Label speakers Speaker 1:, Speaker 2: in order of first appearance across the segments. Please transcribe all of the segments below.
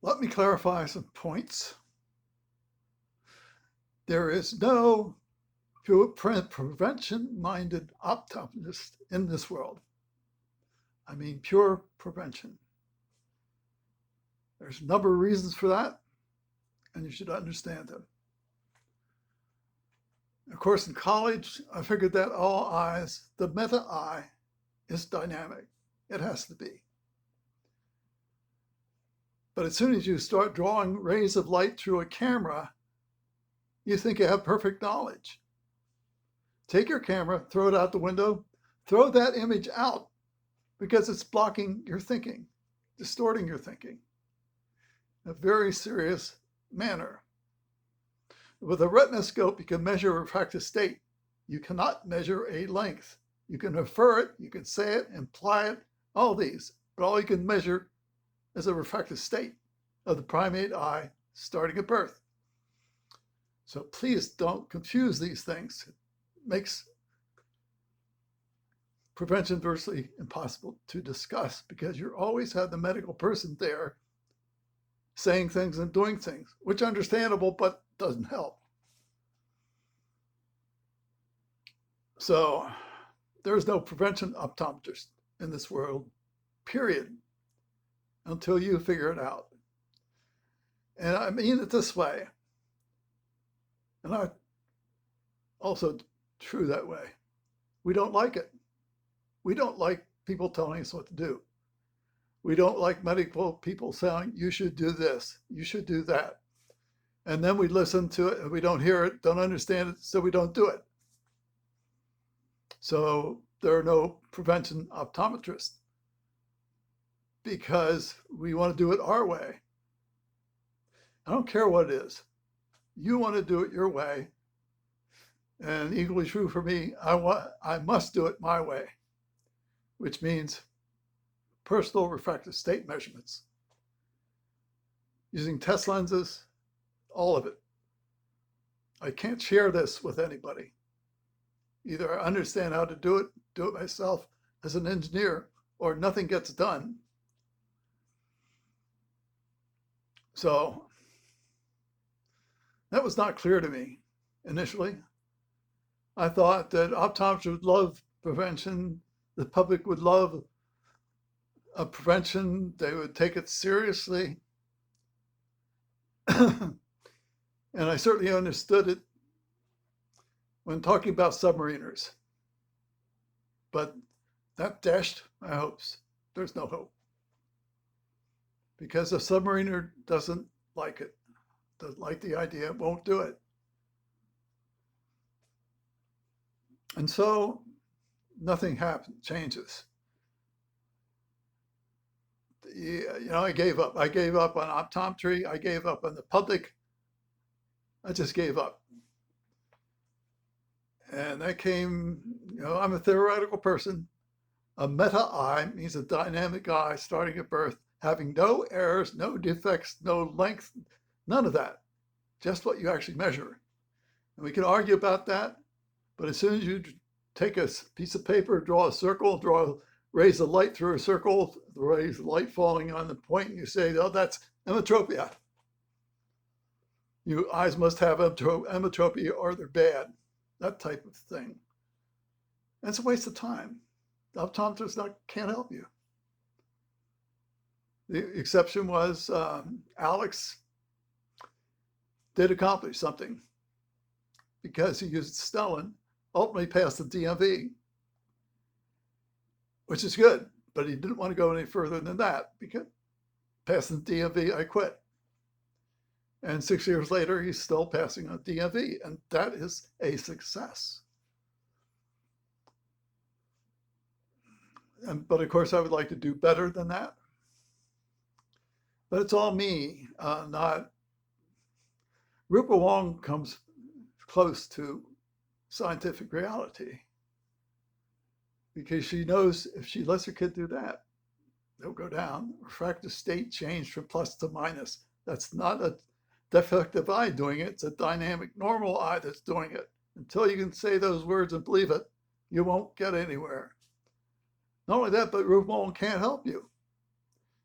Speaker 1: Let me clarify some points. There is no pure prevention-minded optometrist in this world. I mean, pure prevention. There's a number of reasons for that, and you should understand them. Of course, in college, I figured that all eyes, the meta eye, is dynamic. It has to be. But as soon as you start drawing rays of light through a camera, you think you have perfect knowledge. Take your camera, throw it out the window, throw that image out because it's blocking your thinking, distorting your thinking in a very serious manner. With a retinoscope, you can measure refractive state. You cannot measure a length. You can infer it, you can say it, imply it, all these, but all you can measure is a refractive state of the primate eye starting at birth. So please don't confuse these things. It makes prevention virtually impossible to discuss because you always have the medical person there saying things and doing things, which is understandable, but doesn't help. So there's no prevention optometrist in this world, period, until you figure it out. And I mean it this way, and I also true that way. We don't like it. We don't like people telling us what to do. We don't like medical people saying, you should do this, you should do that. And then we listen to it and we don't hear it, don't understand it, so we don't do it. So there are no prevention optometrists because we want to do it our way. I don't care what it is. You want to do it your way. And equally true for me, I must do it my way, which means personal refractive state measurements, using test lenses, all of it. I can't share this with anybody. Either I understand how to do it myself as an engineer, or nothing gets done. So that was not clear to me initially. I thought that optometrists would love prevention, the public would love prevention, they would take it seriously. And I certainly understood it when talking about submariners. But that dashed my hopes. There's no hope. Because a submariner doesn't like it, doesn't like the idea, won't do it. And so nothing happens, changes. I gave up. I gave up on optometry. I gave up on the public. I just gave up. And that came, I'm a theoretical person. A meta eye means a dynamic eye starting at birth, having no errors, no defects, no length, none of that. Just what you actually measure. And we can argue about that, but as soon as you take a piece of paper, draw a circle, raise the light through a circle, raise the light falling on the point, and you say, oh, that's emmetropia. Your eyes must have emmetropia or they're bad. That type of thing. And it's a waste of time. The optometrist can't help you. The exception was Alex did accomplish something because he used Snellen, ultimately passed the DMV, which is good, but he didn't want to go any further than that because passing the DMV, I quit. And 6 years later, he's still passing on DMV, and that is a success. But of course, I would like to do better than that. But it's all me, not. Rupa Wong comes close to scientific reality because she knows if she lets her kid do that, they'll go down. Refractive state change from plus to minus. That's not a defective eye doing it. It's a dynamic normal eye that's doing it. Until you can say those words and believe it, you won't get anywhere. Not only that, but Rupa Wong can't help you.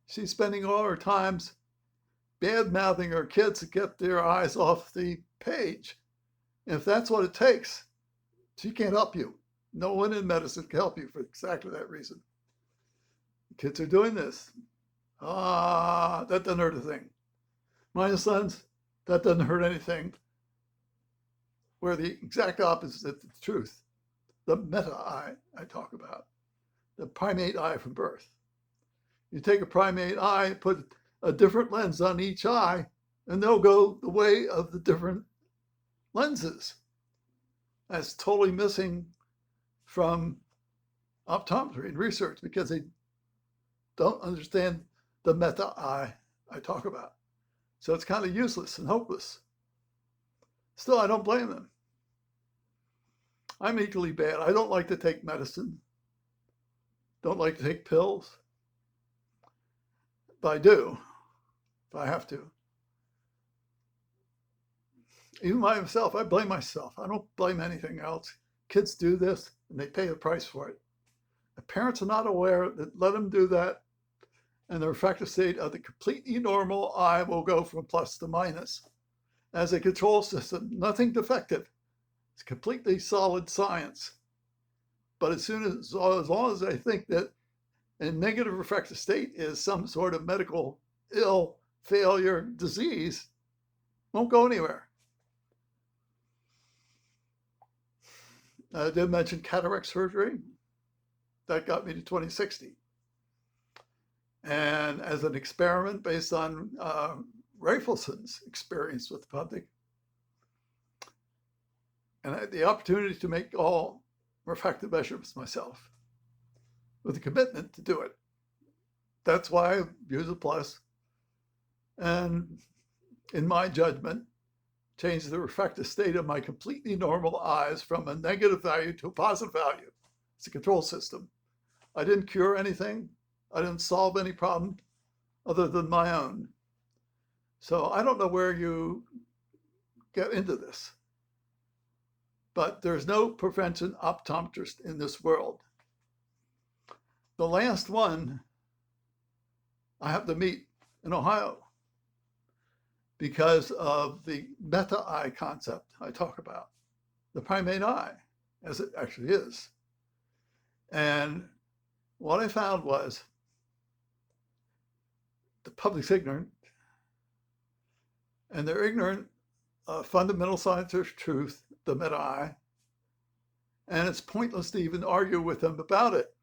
Speaker 1: She's spending all her times bad-mouthing our kids to get their eyes off the page. And if that's what it takes, she can't help you. No one in medicine can help you for exactly that reason. Kids are doing this. That doesn't hurt a thing. Minus lens, that doesn't hurt anything. Where the exact opposite of the truth, the meta eye I talk about, the primate eye from birth. You take a primate eye, put a different lens on each eye, and they'll go the way of the different lenses. That's totally missing from optometry and research because they don't understand the meta eye I talk about. So it's kind of useless and hopeless. Still, I don't blame them. I'm equally bad. I don't like to take medicine. Don't like to take pills. But I do, if I have to. Even myself, I blame myself. I don't blame anything else. Kids do this and they pay the price for it. The parents are not aware that let them do that and the refractive state of the completely normal eye will go from plus to minus. As a control system, nothing defective. It's completely solid science. But as long as I think that a negative refractive state is some sort of medical ill, failure, disease, won't go anywhere. I did mention cataract surgery. That got me to 20/60. And as an experiment based on Rafelson's experience with the public, and I had the opportunity to make all refractive measurements myself with a commitment to do it. That's why I use a plus. And in my judgment, changed the refractive state of my completely normal eyes from a negative value to a positive value. It's a control system. I didn't cure anything. I didn't solve any problem other than my own. So I don't know where you get into this, but there's no prevention optometrist in this world. The last one I have to meet in Ohio because of the meta eye concept I talk about, the primate eye, as it actually is. And what I found was the public's ignorant, and they're ignorant of fundamental scientific truth, the meta eye, and it's pointless to even argue with them about it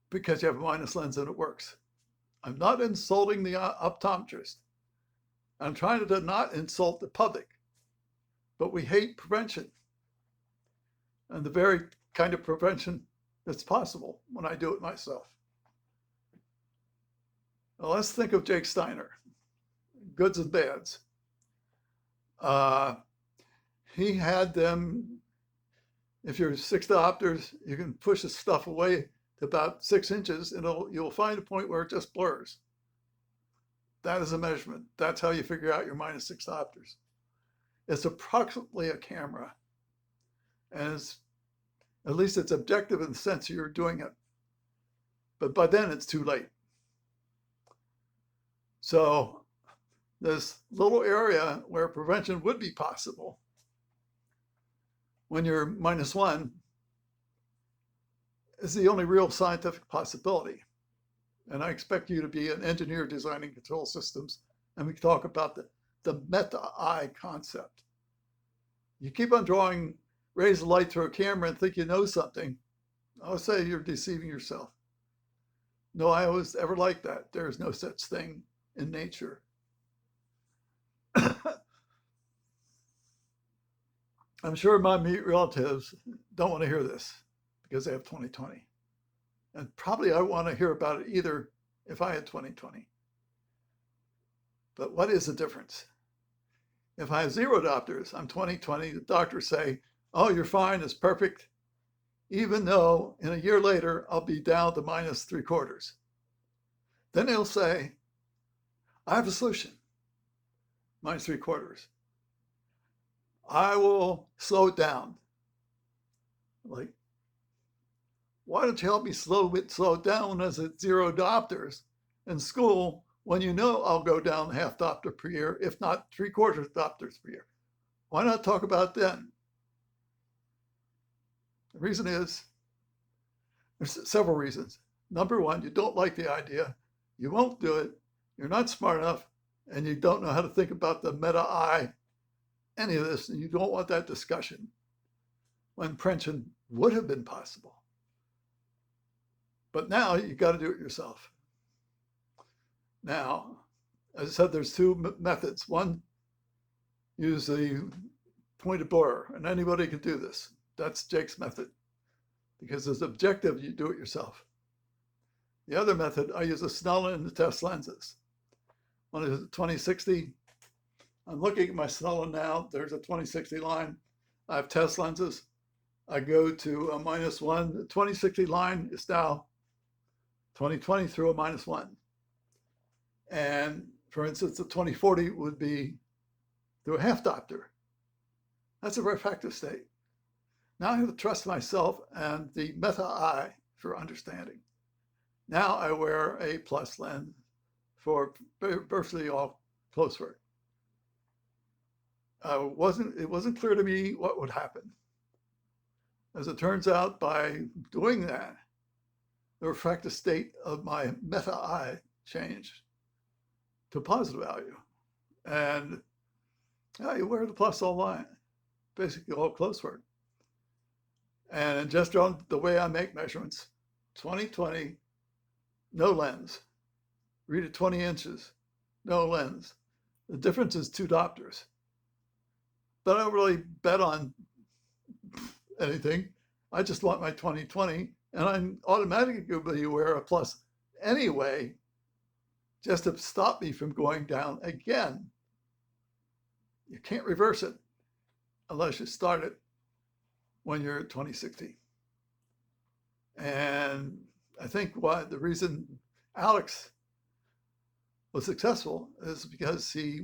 Speaker 1: because you have a minus lens and it works. I'm not insulting the optometrist. I'm trying to not insult the public, but we hate prevention and the very kind of prevention that's possible when I do it myself. Now let's think of Jake Steiner, goods and bads. He had them, if you're 6 diopters, you can push the stuff away to about 6 inches and you'll find a point where it just blurs. That is a measurement. That's how you figure out your minus 6 diopters. It's approximately a camera. And at least it's objective in the sense you're doing it. But by then it's too late. So this little area where prevention would be possible when you're -1 is the only real scientific possibility. And I expect you to be an engineer designing control systems, and we can talk about the meta-eye concept. You keep on drawing rays of light through a camera and think you know something, I'll say you're deceiving yourself. No, I was ever like that. There is no such thing in nature. I'm sure my relatives don't want to hear this because they have 20/20. And probably I want to hear about it either if I had 20/20. But what is the difference? If I have 0 diopters, I'm 20/20, the doctors say, oh, you're fine, it's perfect. Even though in a year later, I'll be down to -3/4. Then they'll say, I have a solution, -3/4. I will slow it down. Like, why don't you help me slow it down when I was at 0 diopters in school when you know I'll go down half diopter per year, if not 3/4 diopters per year? Why not talk about it then? The reason is, there's several reasons. Number one, you don't like the idea, you won't do it, you're not smart enough, and you don't know how to think about the meta-I, any of this, and you don't want that discussion when prevention would have been possible. But now you got to do it yourself. Now, as I said, there's two methods. One, use the pointed borer, and anybody can do this. That's Jake's method, because as objective, you do it yourself. The other method, I use a Snellen and the test lenses. One is a 2060. I'm looking at my Snellen now. There's a 2060 line. I have test lenses. I go to a -1. The 2060 line is now 2020 through a -1. And for instance, the 2040 would be through a half diopter. That's a refractive state. Now I have to trust myself and the meta-I for understanding. Now I wear a plus lens for virtually all close work. It wasn't clear to me what would happen. As it turns out, by doing that, the refractive state of my meta-I changed to positive value. And you wear the plus all line, basically all close work. And just on the way I make measurements, 2020, no lens. Read at 20 inches, no lens. The difference is 2 diopters. But I don't really bet on anything. I just want my 2020, and I'm automatically going to wear a plus anyway, just to stop me from going down again. You can't reverse it unless you start it when you're at 2060. And I think the reason Alex was successful is because he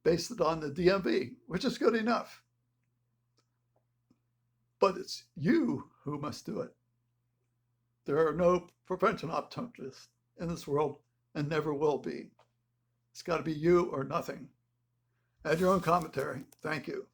Speaker 1: based it on the DMV, which is good enough. But it's you who must do it. There are no prevention optometrists in this world and never will be. It's got to be you or nothing. Add your own commentary. Thank you.